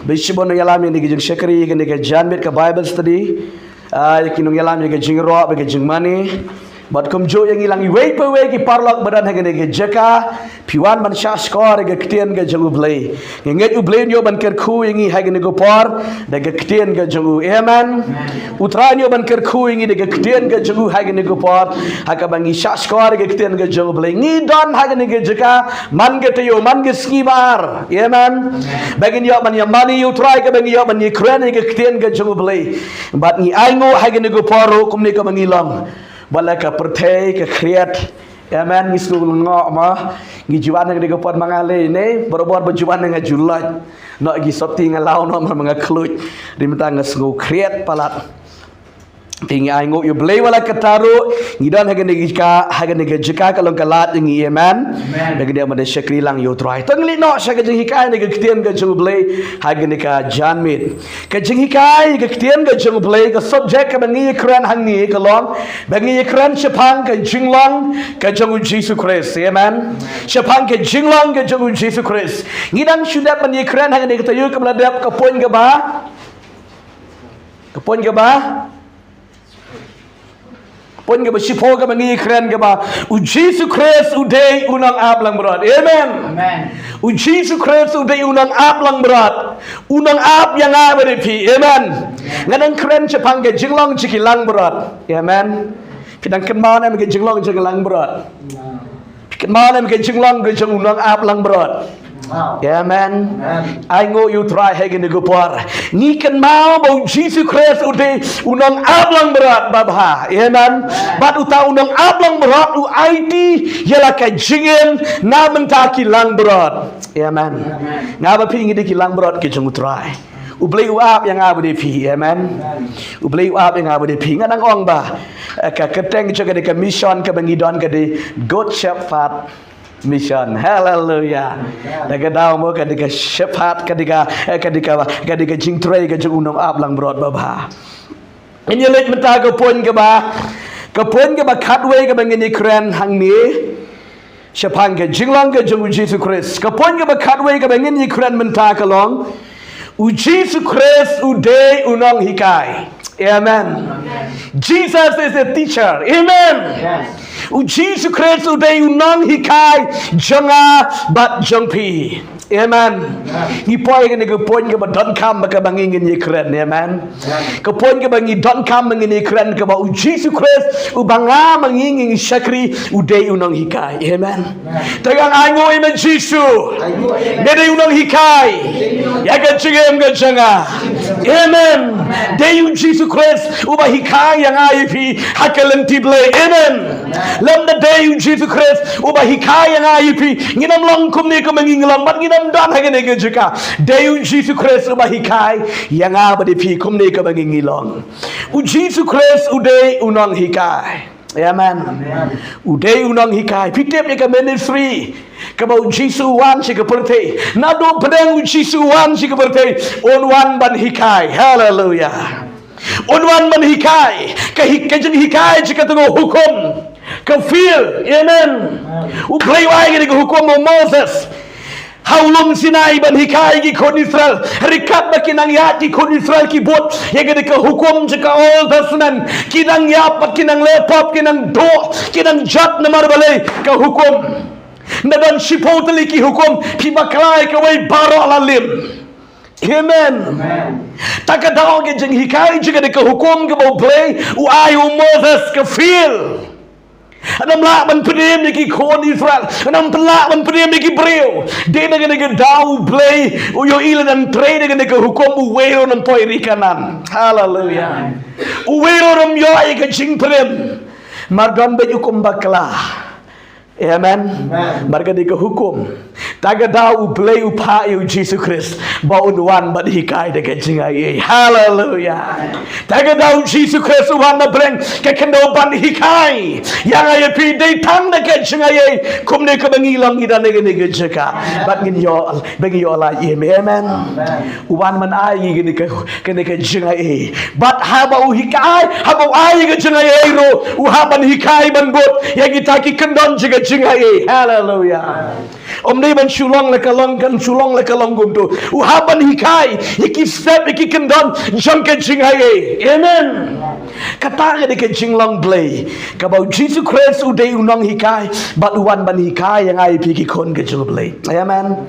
Bishop no yalam ni ke shakri ke ni ke janbit ke Bible study. Kinong yalam ni ke jingro ke jingmani. But kum jo yang ilang iway pa way ki parlak badan hagan ke jaka piwan man sha skor ke ktien ke jangu blay nget u blay nyo ban ker khu yang hagan ke por de ke ktien ke jangu amen utra nyo ban ker khu yang de ke ktien ke jangu hagan ke por haka bangi sha skor ke ktien ke jangu blay ni don hagan ke jaka man ke tayo man ke skimar amen bagin yo man yamani utra ke bangi yo man ni kren ke ktien ke jangu blay but ni aingo hagan ke por kum ni ke bangilang bala ka perthai ka kriat amen ni slu ngok ma ngi juan nang de pot mangale ne borobor berjuan nang julaj no gi soti ngalau no manga kluj rimta ngasngu kriat palat tingi ai ngok yu blei wala kataru ngidan hagen de jika kalong kalat ngi amen bagi dia made syakri lang yu trai tangli no sya ke hikai ne ke ktien ke jung blei hagen de ka janmit ke jing hikai ke ktien ke jung blei ke subject ke bangi kran hangi ke long bangi kran chapang ke jinglong ke jung JISU Christ amen chapang ke jinglong ke jung JISU Christ ngidan syudat bangi kran hagen de ke tayu ke meladap ke poin ke ba pun ke bersipo ke bangi keren ke ba JISU Christ udai unang ablang berat amen JISU Christ udai unang ablang berat unang ab yang ada pi amen ngadang keren cepang ke jinglong cikilang berat amen pidang kenmana ke jinglong cikilang berat kenmana ke jinglong ke unang ablang berat amen ai ngo you try hagen go por ni kan mau bau JISU Christ ude unang ablang berat babha amen bat uta unang ablang berat u IT yala ka jingen na mentaki lang berat amen ngaba pingi de kilang berat ke jung try ublei uap yang abde pi amen ublei uap yang abde pi nganang ong ba ka keteng jaga de ka mission ka bangidon ka de good shepherd mission hallelujah daga daw mo kadika shepherd kadika jingtray ka unong ablang brod baba inyelet menta ka pon ka ba katwe ka bangini kren hangni shepang ka jinglang ka jung JISU Christ ka pon ka ba katwe ka bangini kren menta ka long JISU Christ uday unong hikai amen Jesus is a teacher amen JISU Christ uday unong hikai janga bat jangpi amen ni poy ke ke pon ke don kam ke bangingin ye kren amen ke pon ke bangi don kam ngini kren ke ba JISU Christ ubanga mangingin syakri uday unong hikai amen tagang ango ime JISU gede unong hikai ya ke cingem ke janga amen day JISU Christ uba hikai yang aipi hakalenti ble amen lam the day JISU Christ uba hikai yang aipi nginam longkum ni ke manginglang mat nginam dan hagen ke jika day JISU Christ uba hikai yang abadi pi kum ni ke mangingilong JISU Christ uday unang hikai amen uday unang hikai pitep ni ke ministry kabau JISU wan si ke perti nado pedang JISU wan si ke perti on wan ban hikai hallelujah on wan ban hikai ke jeng hikai jika tengok hukum ke feel amen uplay wai ke hukum Moses Haulum Sinai ban hikai ki kon Israel rikat bakinang ya ki kon Israel ki bot ye ke hukum jika Old Testament kinang ya pat kinang lepop kinang do kinang jat namar balai ke hukum nadan shipotli ki hukum ki baklai ke wai baro lalim amen takadaw ke jeng hikai jika ke hukum ke bau play u ayu Moses ke feel Anam lak man pedem ki kon Israel anam pelak man pedem ki breu de dengan dau play uyo ile dan trade dengan ke hukum uwero nam poi rikanan hallelujah uwero nam yo ai ke jing pedem margan be hukum bakla amen marga di ke hukum taga dau play upa JISU Christ baun wan bad hikai de ke jingai hallelujah taga dau JISU Christ wan na breng ke kendo ban hikai yang ay pi de tang de ke jingai kum ne ke bangilang idan ne ke jeka bat ngin yo la amen wan man ai gini ke jingai bat haba u hikai haba ai ke jingai ro u haban hikai ban bot yang kita ki kendon jega jingai hallelujah Om ni ban shulong le kalong kan shulong le kalong gum tu. Uhaban hikai iki step iki kendon jong ke jing hai. Amen. Kata ke ke jing long blay. Kabau Jesus Christ uday unong hikai bat uwan ban hikai yang ai pi ki kon ke jong blay. Amen.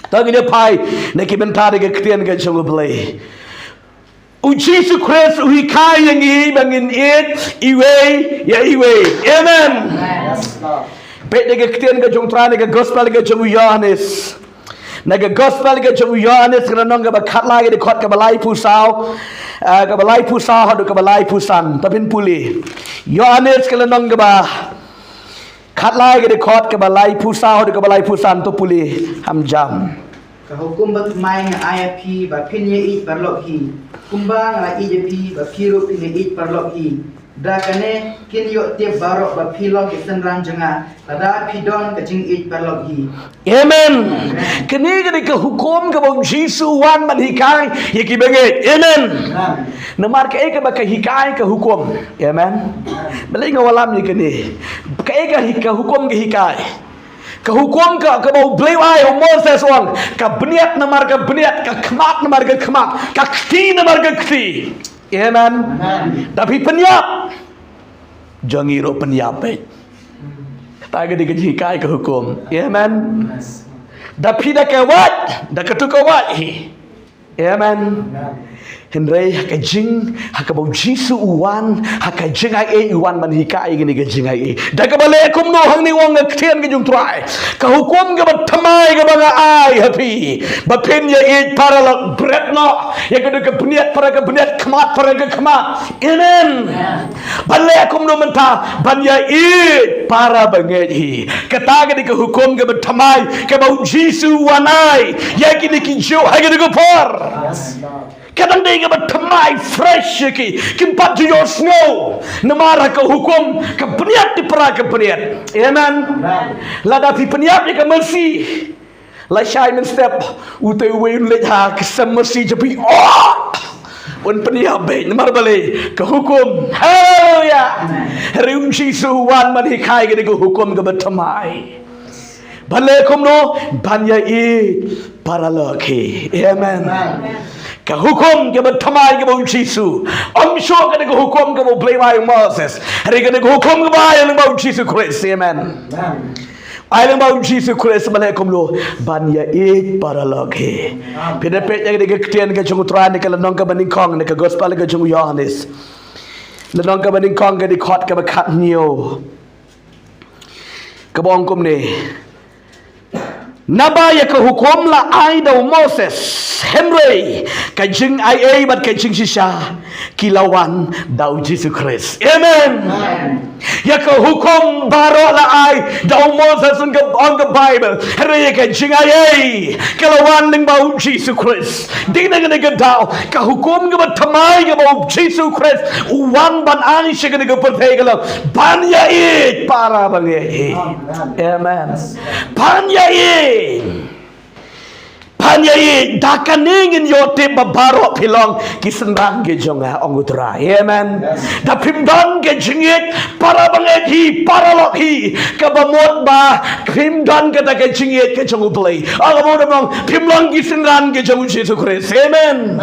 Tagi dia pai ne ki bentar ke krian ke jong blay. Jesus Christ hikai yang i bangin it iwe ya iwe. Amen. Pet nega ketian ke jong tra nega gospel ke jong Yohanes. Nega gospel ke jong Yohanes kerana nong ke bakat lagi dekot ke balai pusau. Ke balai pusau hadu ke balai pusan. Tapin puli. Yohanes kerana nong ke ba kat lagi dekot ke balai pusau hadu ke balai pusan tu puli hamjam. Hukum bermain IAP bapin ye it parlok hi. Kumbang la IJP bapiru pin it parlok hi. Dakane kin yo tiap barok bapilok kesenran jenga pada pidon kecing it parlok hi. Amen. Kini kini ke hukum ke bau Jisu wan man hikai ye ki bengit. Amen. Namar ke ke ba ke hikai ke hukum. Amen. Belai ngawalam ye kini. Ke hukum ke hikai. Ke hukum ke bau blewai Moses wang ke beniat namar ke beniat ke kemat namar ke kemat ke kti namar ke kti. Amen. Tapi penyap jangan iro penyap kata ke dikai ke hukum. Amen. Tapi dah kawat dah ketukawat hi. Amen. Henry hakajing hakabau Jisu uwan hakajing ai uwan man hikai gini kajing ai dah kabale kum no hang ni wong ngtian ke jung trai ka hukum ke bathamai ke banga ai happy bapin ya it paralog bread no ya ke ke beniat para ke beniat kemat para ke kemat. Amen. Bale kum no menta ban ya it para banget hi kata ke hukum ke bathamai ke bau Jisu uwan ai ya kini ki jo ha ke por. Kadang dia bertemai fresh ki kimpat jujur snow namara ke hukum ke peniat di pera ke peniat. Amen. Lada pi peniat ni ke mercy la shai men step utai we lej ha ke mercy jepi un peniat be namar bale ke hukum. Haleluya. Riung Jisu wan man hikai ke hukum ke bertemai bale kum no banya i paraloki. Amen. Ke hukum ke bertamai ke bau Jisu. Om sure ke hukum ke bau blewai Moses. Hari ke hukum ke bayang bau Jisu Christ. Amen. Ayang bau Jisu Christ malaikum lo banya it paralogi. Pida pet yang ke ketian ke jung tran ke lanong ke baning kong ke gospel ke jung Yohanes. Lanong ke baning kong ke di khot ke bakat nio. Ke bong kum ni. Nabaya ke hukum la ai dau Moses Henry kajing ai bat kajing sisa kilawan dau Jesus Christ. Amen. Ya ke hukum baro la ai dau Moses on the Bible Henry kajing ai kilawan ning bau Jesus Christ. Ding nang nang dau ke hukum ke bathamai ke bau Jesus Christ uwan ban ani se ke perthegala ban ya it para bange. Amen. Ban ya Panyai dakaningin yote babaro pilong kisenrang ke jonga ongutra. Amen. Da pimdon ke jingit para banget hi para lok hi kabamot ba pimdon ke ke jingit ke jongu play. Agamot bang pimlong kisenrang ke jongu Jesus Christ. Amen.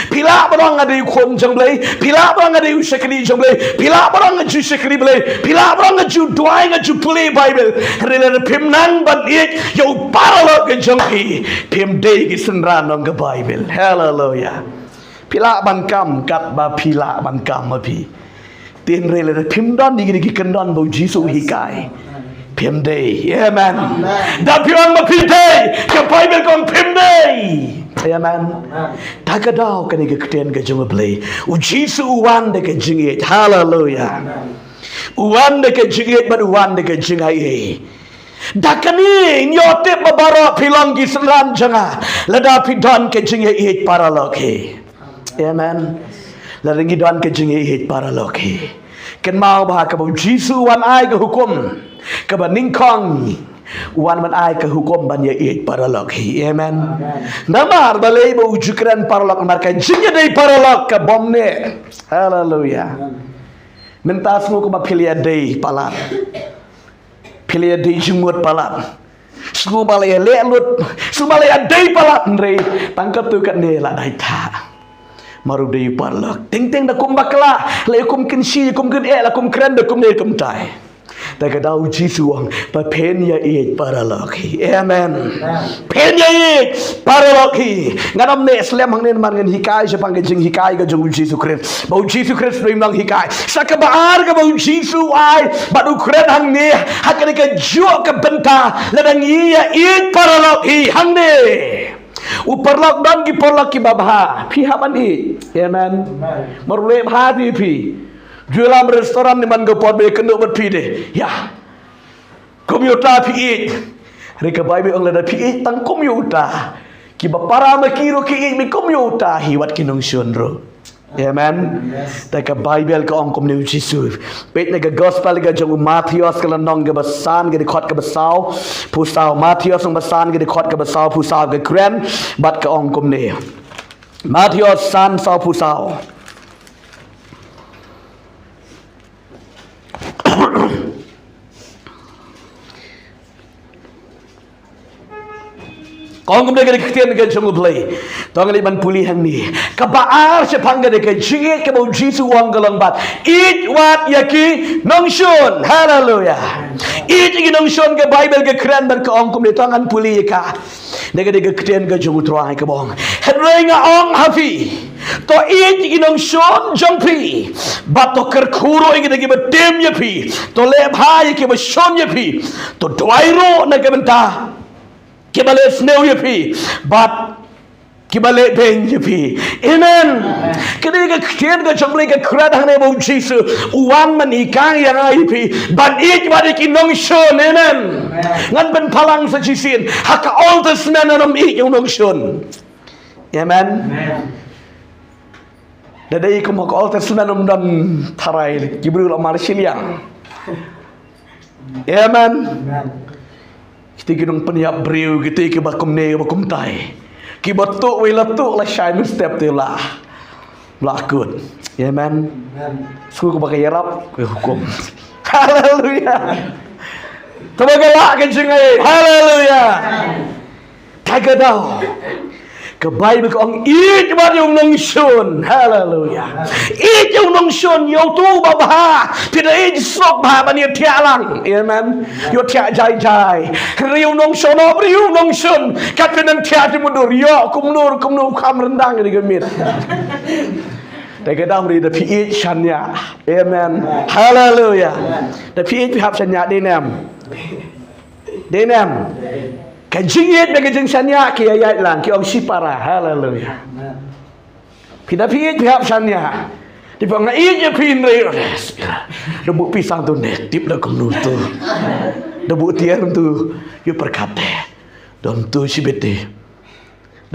Pila barang ada yukom jong play, pila barang ada yusekli jong play, pila barang aju sekli play, pila barang aju doaing aju play Bible. Rela pimnang ban it yo para lok ke jong hi pim day kisenran nong ke Bible. Hallelujah. Pila bangkam kat ba pila bangkam api. Tin rele pimdon di gini kendon bau Jisu hikai. Pim day. Amen. Da piang ma pim day. Ke Bible kong pim day. Amen. Tak kadau kan ke keten ke jung play. U Jisu uwan de ke jingit. Hallelujah. Uwan de ke jingit ba uwan de ke jingai. Dakani nyote babaro pilong giselan janga lada pidon ke jinge it paraloki. Amen. Lada ngidon ke jinge it paraloki. Ken mau bah ke bau Jisu wan ai ke hukum ke baning kong wan man ai ke hukum ban ye it paraloki. Amen. Namar balai bau jukran paralok mar ke jinge dei paralok ke bomne. Hallelujah. Mentas mu ko mapilia dei palat. Pilih di jumut palat. Semua balai lut. Semua balai day palat nre. Tangkap tu kat ne lah dai ta. Maru day palak. Ting-ting dah kum bakla. Lai kum kinsi, kum kin la kum kren dah kum ne kum tai.แต่ก็ดาวจิสุวงประเพณีอีกปาราลอกีเอเมนเพนยาอีกปาราลอกีงั้นอมเนสเลมหังเนนมันกันฮิกายจะพังกันจิงฮิกายก็จงจิสุคริสต์บ่าวจิสุคริสต์เริ่มนังฮิกายสักบาอาร์ก็บ่าวจิสุไอบัดอุคริสต์หังเนฮักกันก็จั่วกับบันตาและดังนี้อีกปาราลอกีหังเนuparlak dan ki porlak ki babha phi haban i amen marule bha di phi jualan restoran ni man go pot be kenu bat phi de ya komyuta phi i reka bai be ong la phi i tang komyuta ki ba para ma ki ro ki i mi komyuta hi wat ki nong shun ro amen ta ka bible ka ong kom ni jisu pet na ga gospel ga jong matthews ka nong ga basan ga de khot ga basau pu sao matthews ong basan ga de khot ga basau pu sao ga kren bat ka ong kom ni matthews san sao pu sao Kong kemudian kita ketian dengan jumlah play. Tolong ini ban pulih hang ni. Kebaar sepangga dekat jingit ke bau jisu wang galang bat. Eat what yaki nongshun. Hallelujah. Eat yaki nongshun ke Bible ke keren dan ke ong kemudian tangan pulih ka. Dekat ketian ke jumlah terai ke bong. Henry nga ong hafi. To eat yaki nongshun jongpi. Bat to kerkuro yaki degi betem yapi. To lebha yaki beson yapi. To dwairo na kebenta. Kibale snow yapi, but kibale beng yapi. Amen. Kini ka kian ka jomle ka krad hane bau jisu uwan man ikang yang yapi, but ik bade ki nong shon. Amen. Ngan ben palang sa jisin haka all this men anam ik yung nong shon. Amen. Dadai kum haka all this men anam dam tarai Jibril amar siliang. Amen. Kita kena peniap beriu kita ke bakum ne bakum tai. Ki batuk we latuk la shine step tu lah. Lakut. Amen. Suku pakai yarap ke hukum. Haleluya. Tabagalah ke jengai. Haleluya. Tagadau. Ke Bible ke ong eat ba yung nong shun. Hallelujah. Eat yung nong shun yo tu ba ba. Pida eat sok ba ba ni tia lang. Amen. Yo tia jai jai. Riu nong shun ob riu nong shun. Kat pinan tia ti mudur yo kum nur kam rendang ni gemit.แต่ก็ต้องรีดพิอิชัญญาเอเมนฮาเลลูยาแต่พิอิพิหับชัญญาได้แนมกันจริงเอ็ดเป็นกันจริงชัญญาเกี่ยยหลังเกี่ยองชิปาราฮาเลลูยาพิดาพิอิพิหับชัญญาที่บอกว่าอีจะพินเรียระบุpisang tu net tip dah kumnu tuระบุเตียนtuอยู่ประคับแต่ดมtuชีวิตที่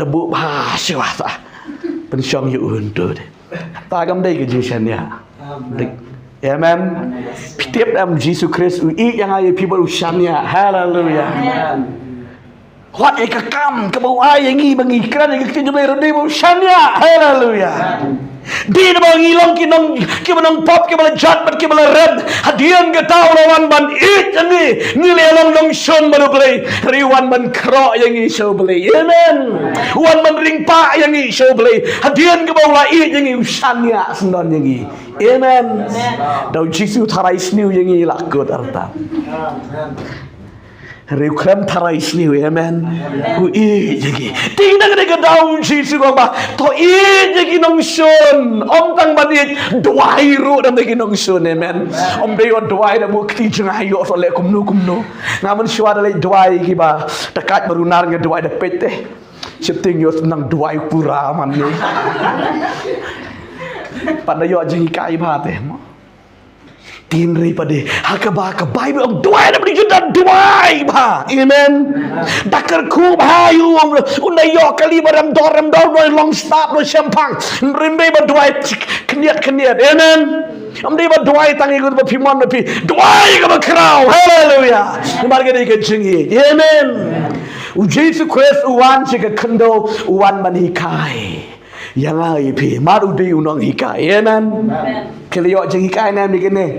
ระบุภาษาสะเป็นช่องอยู่อื่นtuตากำได้กับจิชัญญาเอเมนพิธีดำยิสุคริสต์อีกยังไงพี่บริชัญญาฮาเลลูยาวัดเอกกรรมกระบอกอ้ายอย่างงี้บางอีกครั้งอย่างที่จะไม่รู้ได้บริชัญญาฮาเลลูยาดีนะบางอีลองกินน้องกินมันน้องป๊อปกินมันจัดมันกินมันเร็ดหาเดียนก็เท่าระวันบันอีกอย่างนี้นี่เลยลองน้องชนมาดูเลยรีวันมันเคราะห์อย่างนี้โชว์เลยเอเมนวันมันริงป้าอย่างนี้โชว์เลยหาเดียนก็บอกว่าอีกอย่างนี้ชัญญาสนนอย่างนี้เอเมนดาวจิสุทารายสนิวอย่างนี้ละกดอัลตาเรียกคลมทารายสนิวเอเมนกูอีอย่างนี้ทิ้งนั่งในกระดาวจิสุก็มาตัวอีอย่างนี้น้องชนอมตั้งบัดนี้ดวายรู้ดังนี้น้องชนเอเมนอมเดียวดวายนะบุกที่จังอายุส่วนเล็กคุมนูงามันชัวร์เลยดวายกี่บ่าตะกัดบรุนารเงดวายเด็กเป็ดเต้ชิบติ้งยศนั่งดวายปูรามันนี่ปัดนายอจิงกายพาเต้ตีนรีปะเดฮักบากับไบเบิลดวายนะมันจะดันดวายพาเอเมนดักกระคูพาอยู่อุนายอกะลีบารำดอรโดยลองสตาร์โดยแชมพังริมได้บดวายขเนียดเอเมนอมได้บดวายตั้งอีกตัวพิมพ์มาพี่ดวายกับคราวฮาเลลูยานี่มาร์กได้กันจริงเอเมนอุจิสุคริสอุวันชิกคันโดอุวันมันฮิคายยังไงพี่มาดูดีอุนองฮิกายเอเมนเคลียร์จังฮิกายแนมนี่กันเนี่ย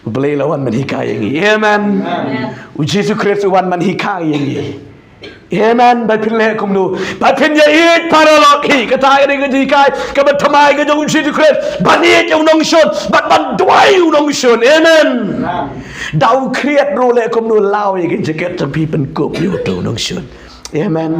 Boleh lawan menhikai yang ini. Amen. Yesus Kristus wan menhikai yang ini. Amen. Baik pilih kumdu. Baik pilih it para laki. Kata ini kejikai. Kabat tamai ke jauh Yesus Kristus. Banit yang nongshon. Bat bantuai yang nongshon. Amen. Dau kreat role kumdu lau yang kejikai tapi penkup yoto nongshon. Amen.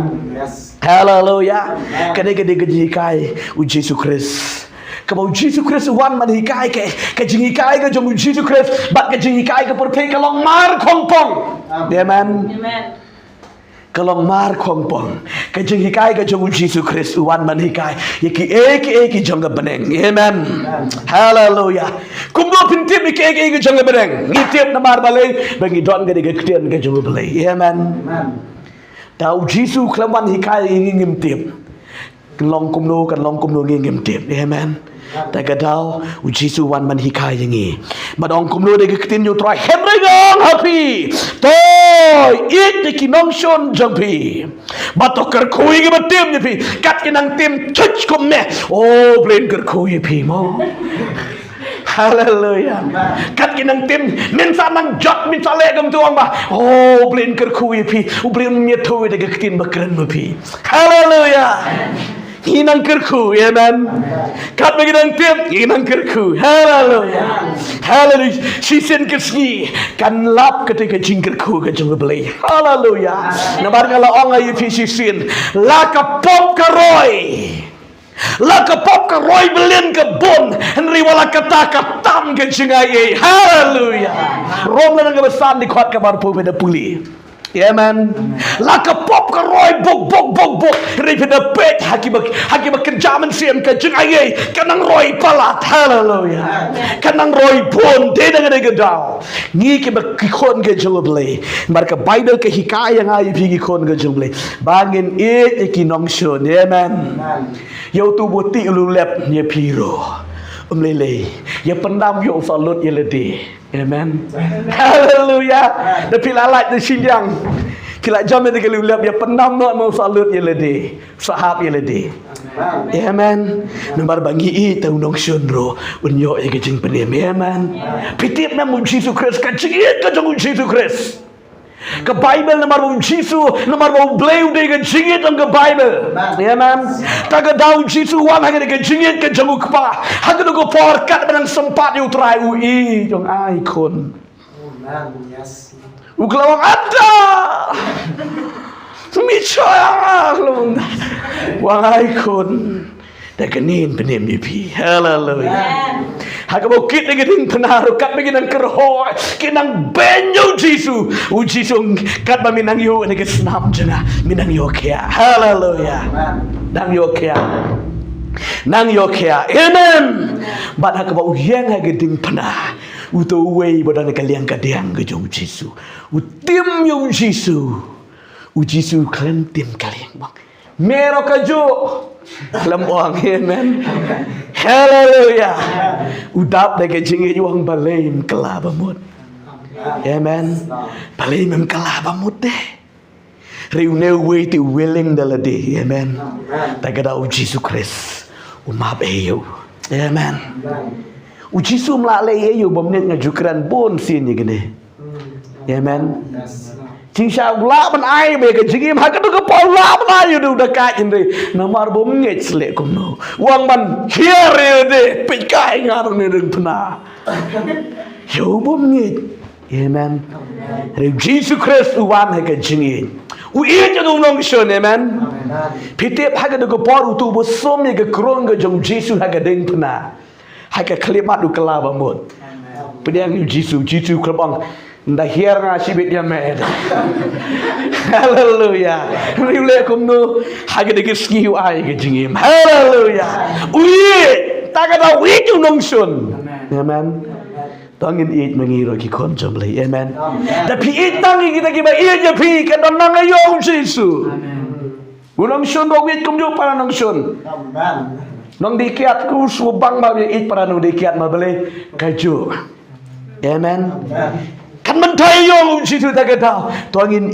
Hallelujah. Kadang-kadang kejikai Yesus Kristus. Kalau Yesus Kristus wan menhikai ke jingikai ke jauh Yesus Kristus. Bat ke jingikai ke pergi kalau mar kompong. Amen. Kalau mar kompong ke jingikai ke jauh Yesus Kristus wan menhikai. Eki jangka beneng. Amen. Hallelujah. Kumdo pintip eki jangka beneng. Ngitip namar balai bagi don ke diketian ke jauh balai. Amen. Tahu Yesus kelawan hikai ingin ngintip. Long kumdo ingin ngintip. Amen. Tak kadau Yesus wan menhikai ini. Madong kumlo de ketin yo try hemrengang happy. Toy it ki nongshon jampi. Batok kerkui ke batim ni pi. Kat kinang tim chuch kum me. Oh brain kerkui pi mo. Hallelujah. Kat kinang tim min sa nang jot min sa legam tuang ba. Oh brain kerkui pi. Brain nyetu de ketin bakren mo pi. Hallelujah. Inang kerku, amen. Kat bagi nang tiap, inang kerku. Hallelujah. Hallelujah. Sisin kesni kan lap ketika jingkerku ke jeng beli. Hallelujah. Nabar kalau orang ayu sisin, la kapop karoy. La kapop karoy belin ke bon, henry wala kata katam ke jengai. Hallelujah. Rom lang ke besan di kuat kabar pu pada puli. Amen. Laka pop ka roy bog. Ripida pet haki kerjaman siam ka jengai kanang roy palat. Hallelujah. Kanang roy pun de dengan gedau. Ni ke bakikon ke juble. Marka Bible ke hikayah yang ayu pikikon ke juble. Bangin iki nongshon. Amen. Yo tu buti ululep ye piro. Lele. Ya pendam yo salut ye lede. Amen. Hallelujah. Tapi lalat di siang. Kila jam itu kalau lihat ya pendam nak mau salut ye lede. Sahab ye lede. Amen. Nomor bangi itu nongshon ro. Unyo ye kecing penem. Amen. Pitip nama Yesus Kristus kecing kecing Yesus Kristus. Ke Bible nomor Yesus nomor beliau dia kecingit dalam ke Bible. Amen. Tak ada Yesus wan hanya kecingit ke jemu kepah. Hanya tu porkat dengan sempat yang terai ui jong ikon. Yes. Uklawang ada. Micoya lung. Wang ikon. Tak kenin penem yepi. Hallelujah. Hakabo kit lagi ding penaruh kat bagi nang kerho kinang benyo Yesus. Yesus kat ba minang yo ni kesnam jena minang yo kya. Hallelujah. Nang yo kya. Amen. Bat hakabo yang hagi ding penah. Uto way bodan kaliang kadiang ke jong Yesus. Utim yo Yesus. Yesus kalian tim kalian bang. Mero kajo. Lembong, amen. Hallelujah. Udap lagi jingit yuang balai kelabamut. Amen. Balai mem kelabamut deh. Riuneu way to willing dalade. Amen. Tak ada Yesus Kristus. Umap ayo. Amen. Yesus melalui ayo bomnet ngajukeran bon sini gini. Amen. Cincang lap man ai be ke jingim ha ka tu ka pol lap man ai du da ka in de namar bom ngej sle kum no wang man here de pe kai ngar ne ding pna yo bom ngej. Amen. Jesus Christ wan ha ka jingi u ie ja du nong shon. Amen. Pitep ha ka du ka por tu bo som ye ka krong ga jong Jesus ha ka ding pna ha ka klimat du kala ba mot pedang Jesus krabang nda hier nga sibit ya med. Hallelujah. Riule kumno hage de ski ai ge jingim. Hallelujah. Ui takada wi tu nongsun. Amen. Tangin it mangiro ki kon jamle. Amen. Da pi it tangi kita ki ba iya je pi kan nang ayo Yesus. Amen. Unong sun do wi kumjo para nongsun. Amen. Nong dikiat ku subang ba it para no dikiat ma bele kaju. Amen. kan mentayong jitu tagadaw tuangin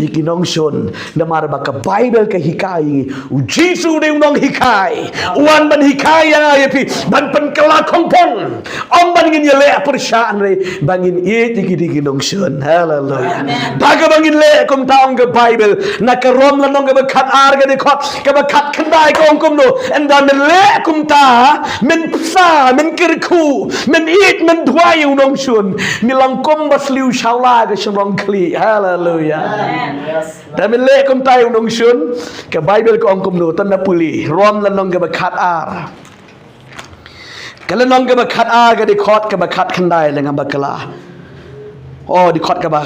ikinong shon namar baka Bible ka hikai jisu de unong hikai uan ban hikai yang ayepi ban penkala kongpong om ban ngin yele persaan re bangin ikinong shon hallelujah baga bangin le kum taong ka Bible nakarom lanong ka bakat arga de kot ka bakat kandai kong kum no and dan le kum ta men psa men kirku men men dwai unong shon milang kum basliu shaula ke shong kli hallelujah dan men le kum tai unong shon ka Bible ko kum no tan na puli rom lanong ka bakat ar kalanong ka bakat ar ga de kot ka bakat kandai lenga bakala oh di kot ka ba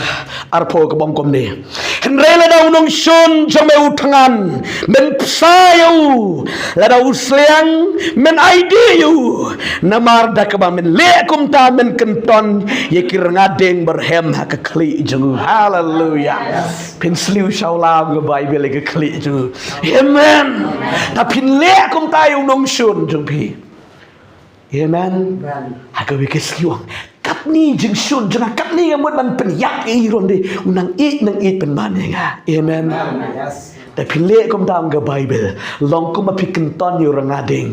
arpo ka bom kom ni henre la daw nong shon jome utangan men psayu la daw sliang men ideu namar da ka ba men le kum ta men kenton ye kir ngadeng berhem ha ka kli jung hallelujah pin sliu shaula ga Bible ga kli jung amen ta pin le kum ta yu nong shon jung pi amen ha ka wi ke sliu kat ni jing shun jana kat ni amot ban pen yak i ron de unang nang pen man nga amenแต่พิเลก็ตามกับไบเบิลลองก็มาพิกันตอนอยู่ระงาดิง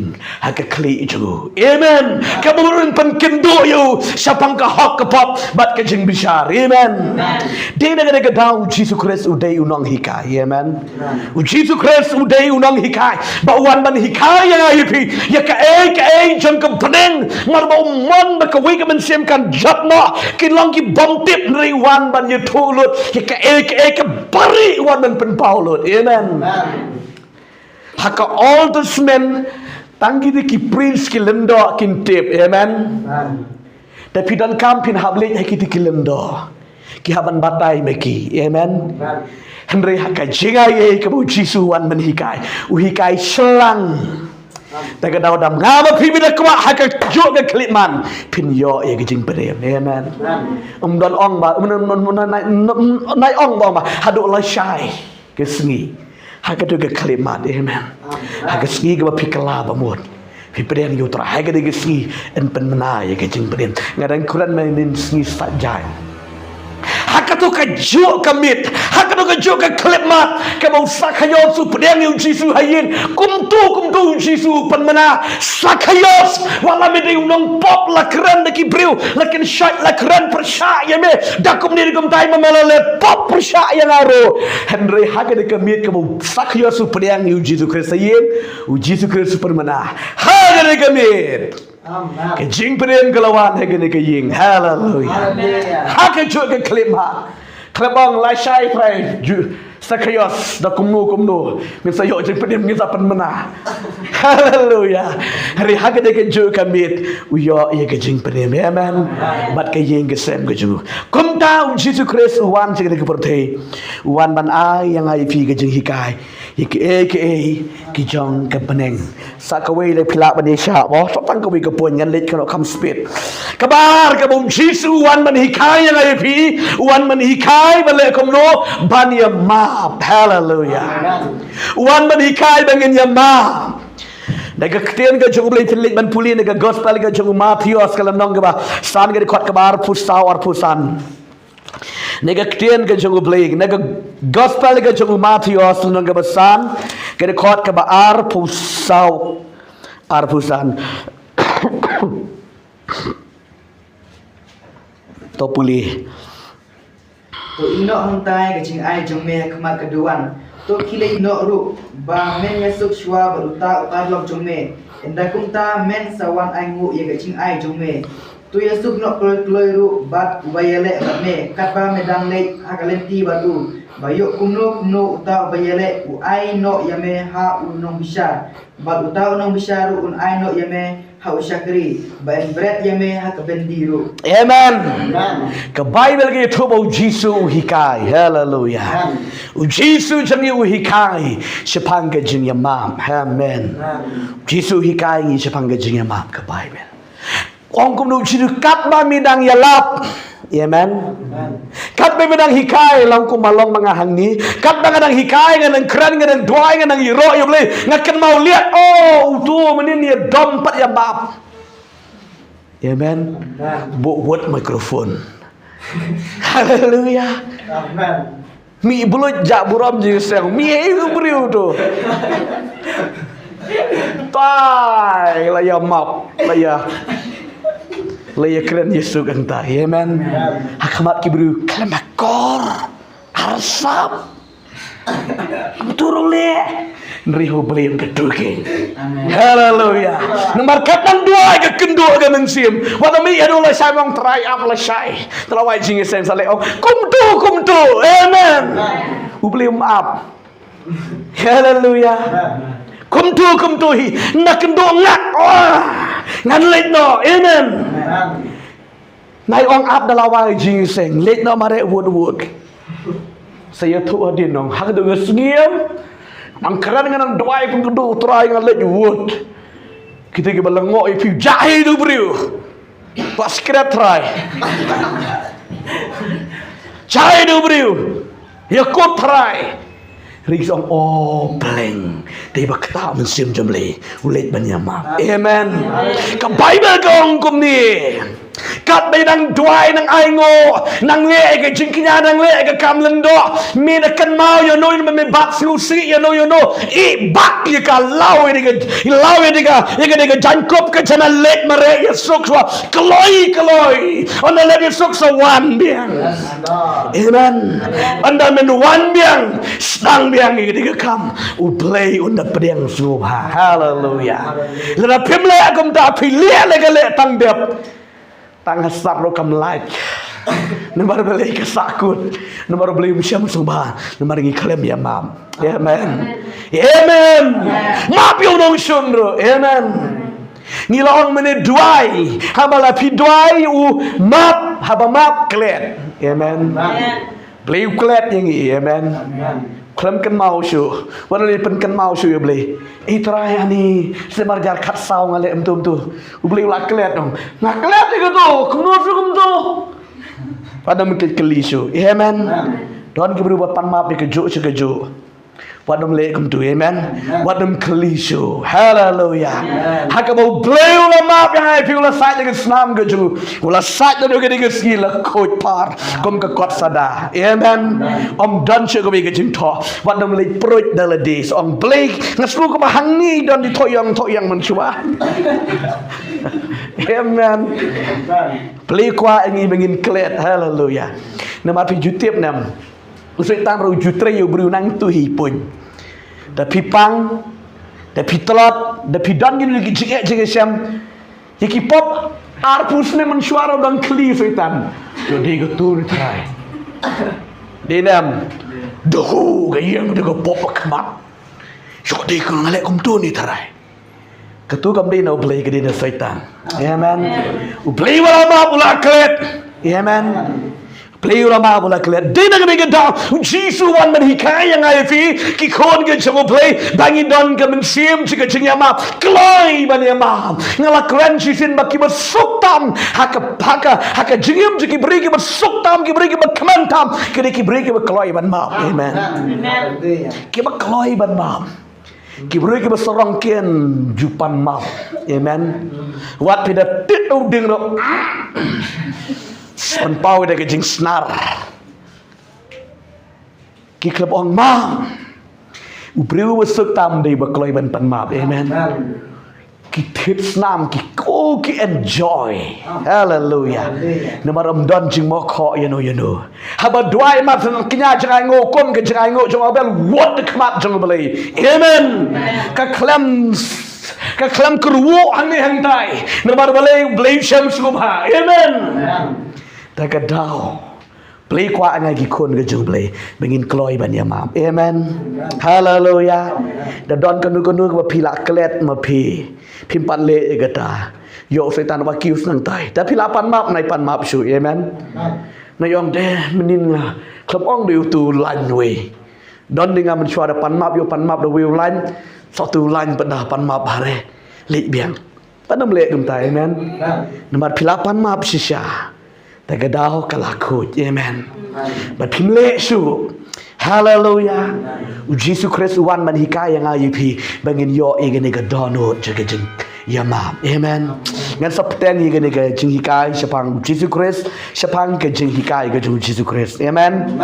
หากคลีจูเอเมนกับบุรุษเป็นกินดูอยู่ชาพังกับฮอกกับพอบบัดกับจิงบิชาร์เอเมนเดี๋ยวนั้นก็ดาวจิสุคริสต์อุดอุนองฮิกายเอเมนจิสุคริสต์อุดอุนองฮิกายบ่วันบันฮิกายยังไงพี่อยากกะเอจนกับพนังมาบ่มันบักวิกมันเสียมกันจับเนาะกินลองกิบอมติบในวันบันยูทูลุดอยากกะเอกับบริวันมันเป็นเปาลุดเอเมนHaka Old Testament tanggi di ki prince ki lendo kin tip amen tapi dan kampin hablej ki di ki lendo ki haban batai meki amen henry haka jingai ke bu jisu wan menhikai uhikai selang Taga daw dam ngaba pibida kwa haka jo ga klitman pin yo e gijing pedem amen don ong ba nai ong ba hadu la shai ke sengi haka tu ga klitman amen haka sengi ga pikala ba mod pi pedem yo tra haka de sengi en pen menai ke jing pedem ngadang kuran main sengi sajai haka tu ka jo kamit haka tu ka jo ka klipmat ka mau sakayos su pedang yu jisu hayin kumtu jisu panmana sakayos wala me de unong pop la kran de ki briu lakin shai la kran percaya me dakum ni gum tai mamelale pop percaya ngaro henry haka de kamit ka mau sakayos su pedang yu jisu Kristus hayin u jisu Kristus panmana haka de kamit ke jing pedem galawan haka de kaying hallelujah haka jo ka klipmat Klebang lai shai prai sakayos da kumno min sayo jing pedem ngin sapan mena haleluya hari haga de ju kamit uyo ye ke jing pedem amen bat ke yeng ke sem ke ju kum ta jisu Kristus wan jing de ke porte wan ban ai yang ai pi ke jing hikai ye ke ki jong ke peneng sakawai le pila ban sha bo so tang ko wi ke pon ngan le ko kam speed kabar ke bum jisu wan ban hikai yang ai pi wan ban hikai ban le kumno ban ya ma hallelujah wan ban hikai bangin ya ma Naga ketian ke jung boleh telit ban puli naga gospel ke jung Matius kalau nong ke ba san ke kot ke bar pusau ar pusan naga ketian ke jung boleh naga gospel ke jung Matius nong ke ba san ke kot ke ba ar pusau ar pusan to puli to inok huntai ke jing ai jung me kemat keduan to kile inok ru ba men yesuk shwa baruta utar lok jung me enda kumta men sawan ai ngu ye ke jing ai jung me to yesuk nok kloi ru bat bayele ba me kat ba medang le hakalenti batu bayuk kumno uta bayele u ai no yame ha unong bisa ba uta unong bisa ru un ai no yame ha usyakri ba en bread yame ha kabendiru amen ke bible ke thubo jisu hikai hallelujah u jisu jani u hikai sepang ke jing yamam amen jisu hikai ni sepang ke jing yamam ke bible ong kum nu jisu kat ba midang yalap amen kat be medang hikai long ko malong mga hangni kat ba ngadang hikai ngadang kran ngadang duai ngadang iro yo ble ngaken mau lihat oh tu menin ya dom pat ya bab amen buat mikrofon Haleluya. Amen. Mi bulut jak buram je sang. Mi itu beriu tu. Tai la ya map. La ya keren Yesus kan ta. Amen. Hakamat ki beriu kelamakor. Arsap. Turun le. Nriho beli yang kedua ke. Haleluya. Nomor katan dua ke kendua ke mensim. Wala mi adu la sai mong try up la sai. Telawai jing sen sale oh. Kum tu. Amen. Ubeli maaf. Haleluya. Kum tu hi. Nak kendua ngak. Ngan let no. Amen. Nai ong up telawai jing sen. Let no mare wood. Saya tu adin nong. Hak dengar sengiem. Ang keren dengan doai pun kedua try dengan let wood. Kita ke balengok ipi jahe tu beriu. Pas kira try. Jahe tu beriu. Ya kau try. Risong blank. Dia berkata mensim jemli. Ulet banyama. Amen. Ke Bible kong kum ni. Kat bay nang duai nang aingo nang le ke jingkinya nang le ke kam lendo mi na kan mau yo no me bat susi yo no I bak ye ka law ye ga jankop ke chana let mare ye sukwa kaloi on let ye suksa wan biang. Amen. Anda men wan biang stang biang ye ga kam u play on the pedang suha. Hallelujah. La pimle agam da pilia le ga le tang dep tang hasap ro kam like. Nomor beli kesakut. Nomor beli musyam subah. Nomor ngi klaim ya mam. Amen. Amen. Map yo nong sunro. Amen. Ngilaong mene duai. Habala pi duai u map haba map klet. Amen. Beli klet yang amen. Klaim kan mau syu. Wana ni pen kan mau syu ya beli. Itrai ani semarjar kat saw ngale emtum tu. Beli ulah klet dong. Ngaklet itu tu. Kemudian tu. Pada mungkin kelisu. Amen. Don kibru bapan maaf di kejuk. Wadam lekum tu. Amen. Wadam kelisu. Hallelujah. Haka mau beli ulah maaf yang hai pi ulah sait dengan senam keju. Ulah sait dengan dengan skill coach par. Kom ke kot sada. Amen. Om dan che ko bi ke jing tho. Wadam le proit dala dis. Om beli ngaslu ko bahang ni don di toyang man chua. Amen. Beli kwa ingi bengin klet. Hallelujah. Nama pi jutip nam. Usai tan ro jutre yo bru nang tu hi pun. Da pi pang, da pi telot, da pi dan gin lagi jige syam. Yiki pop arpus ne man suara dan kli setan. Jadi getur try. Dinam dohu gayang de pop kemat. Jadi ko ngalek kum tu ni try. Ketu kam din beli ke dina setan. Amen. Beli wala ma ula klet. Amen. Play ulama bola klet. Dina kami kita JISU wan NONGHIKAI yang ayfi ki kon ke jango play bangi don ke mensim jika jengya ma kloi bani ma ngala keren jisin baki bersuktam haka jengyam jiki beri ke bersuktam ki beri ke berkementam kini ki beri ke berkloi ban ma. Amen. Ki berkloi ban ma. Ki beri ke berserongkian jupan ma. Amen. Wat pida tit uding ro. Son pau de jing snar. Ki klep ong ma. Ubriu besuk tam de berkloi ban pan ma. Amen. Ki tit snam ki ko ki enjoy. Hallelujah. Nama Ramadan jing mo kho you know. Haba duai ma san kinya jangai ngo kom ke jangai ngo jong abel what the kmat jong beli. Amen. Ka klem keruwo hang ni hang tai. Nama beli syam subha. Amen. Tak kedau play kwa angai gi kon ke jung play bengin kloi ban ya mam. Amen. Hallelujah. Da don kanu ke pila klet ma pi pimpan le gata yo setan wa kius nang tai tapi lapan map nai pan map su. Amen. Na yong de menin la klep ong de tu lan we don dengan mensuara pan map yo pan map de will lan satu lan pada pan map hare le biang padam le dum tai. Amen. Nomor pilapan map sisyaแต่ก็ดาวกะลาคูด Amen. But pim le su. Hallelujah. JISU Christ wan NONGHIKAI yang ayu pi bangin yo igene ga donut jaga jeng yamam. Amen. ngan sapten hi gani ke jing hikai shapang Jesus Christ shapang ke jing hikai ke jing Jesus Christ amen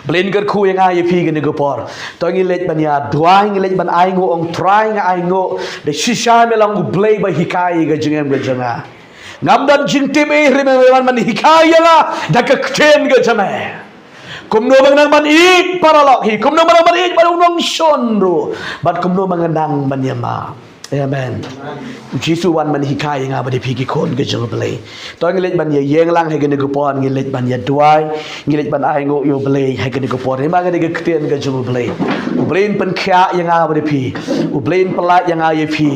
blin ker khu yang ai pi gani ko por to ngi lech ban ya dua ngi lech ban ai ngo ong try nga ai ngo de shisha me lang blay ba hikai ke jing em ke janga ngam dan jing tim e ri me man hikai ya da ka kten ke jama kum no bang nang man ik para lok hi kum no bang man ik ba nong shon ro bat kum no bang nang man yama amen Jesus wan man hikai nga ba de pi ki kon ke jong blay to ngi lech ban ye yeng lang he gani ko por ngi lech ban ya duai ngi lech ban ai ngo yo blay he gani ko por he ma gani ke kten ke jong blay ublain pen khya yang a ba de pi ublain pala yang a ye pi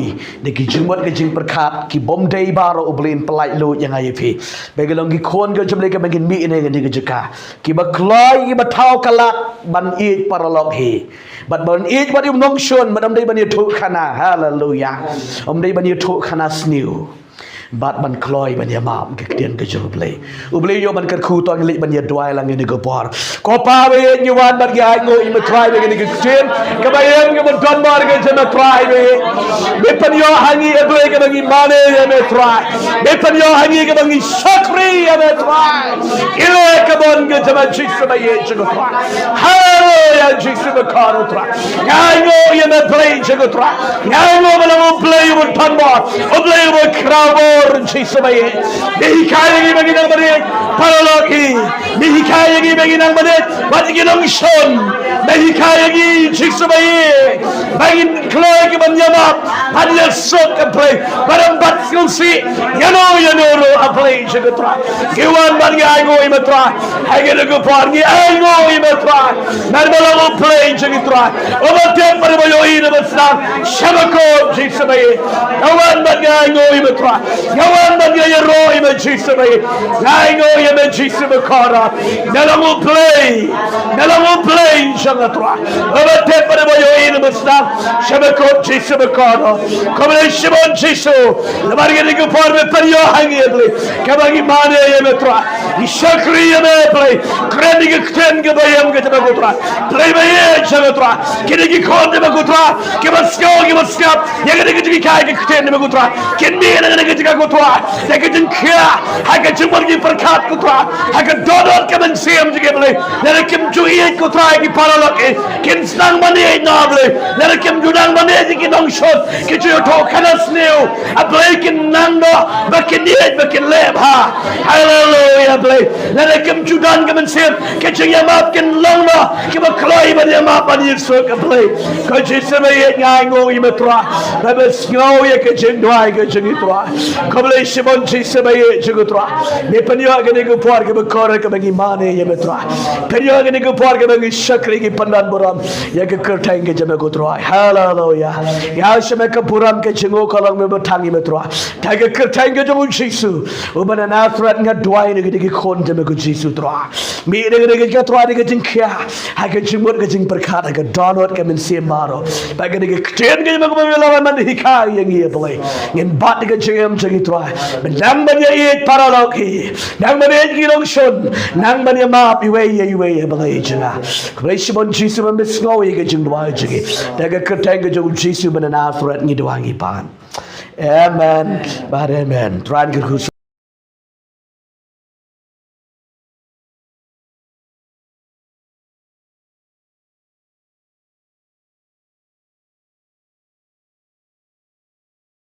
de ki jingmot ke jing perkat ki bom dei baro ublain palai lo yang a ye pi be gelong ki kon ke jom le ke bangin mi ne gani ke jaka ki ba kloi ki ba thau kalak ban i paralog hi but ban i ba di nong shon ban dei ban ye thu khana hallelujah dei ban ye thu khana sniu bat ban kloi ban ya mam ke kien ke jong blay ubli yo ban ker khu to ngi ban ya duai lang ni ko por ko pa we ni wan ban ga ngo i ma try be ni ke kien ke ba yem ke ban don mar ke jema try be pan yo hangi e blay ke bangi mane ye me try be pan yo hangi ke bangi shakri ye me try ile ke bon ke jema Jesus ba ye jgo try hallelujah Jesus ba karo try ngai ngo ye me blay jgo try ngai ngo ba lo blay mo tan mar o blay mo kravo Jesus baye NONGHIKAI bagi nang badet paralogi NONGHIKAI bagi nang badet bagi nang shon NONGHIKAI Jesus baye bagi kloy ke banyama padya sok ke play barang bat si yano ro a play jagatra kewan bagi aigo imatra hage go pargi aigo imatra narmala play jagatra obate parboyo ina basna shabako Jesus baye kewan bagi aigo imatra Yawan bagi ya roy me Jesus baye aigo ye me Jesus bakara nalamu play jagatra obate parboyo ina basna shabako Jesus bakara komle shibon Jesus labarge ni ko parme paryo hangi ble kabagi mane ye metra ishakri ye me play kreni ke kten ke bayam ke tabagutra play baye jagatra kini ki khon de bagutra ke basko ye ke kai ke kten de bagutra kin me ne ke ka gutra de ke jin kya ha ke jumar ki parkhat gutra ha ke dodot ke ben sim ke ble ne kim ju ye gutra ki paralok kin snang mane na ble ne kim judang mane ki dong shot ke ju to kanas new a blake in nando bakin yet bakin leb ha hallelujah blake ne kim judan ke ben sim ke ju ya map kin long no ke ba kloi ba ya map ba ni so ke blake ko ji se me ye ngai ngo i metra ba ba snow ye ke jin dwai ke jinitra ko ble shibon ji se me ye jugutra ne panyo ke ne ko por ke ba kor ke ba gi mane ye metra panyo ke ne ko por ke ba gi shakri ki pandan buram ye ke kertai ke jame ko tra hallelujah ya shame ke buram ke jingo kalang me batangi metra ta ke kertai ke jong Jesus ubana na threat nga dwai ne ke khon jame ko Jesus tra mi ne ke tra ne ke jing kya ha ke jingmot ke jing perkhat ke donot ke men se maro ba ke ten ke me ko me lawan man hikai yang ye boy ngin bat ke jingem jing tra nang ban ye paralog hi nang ban ye ki long shon nang ban ye map iwe ye balai jina krishbon Jesus ban besno ye ke jing dwai jige ta ke kertai ke jong Jesus ban na threat ngi dwai ngi pan amen but amen try to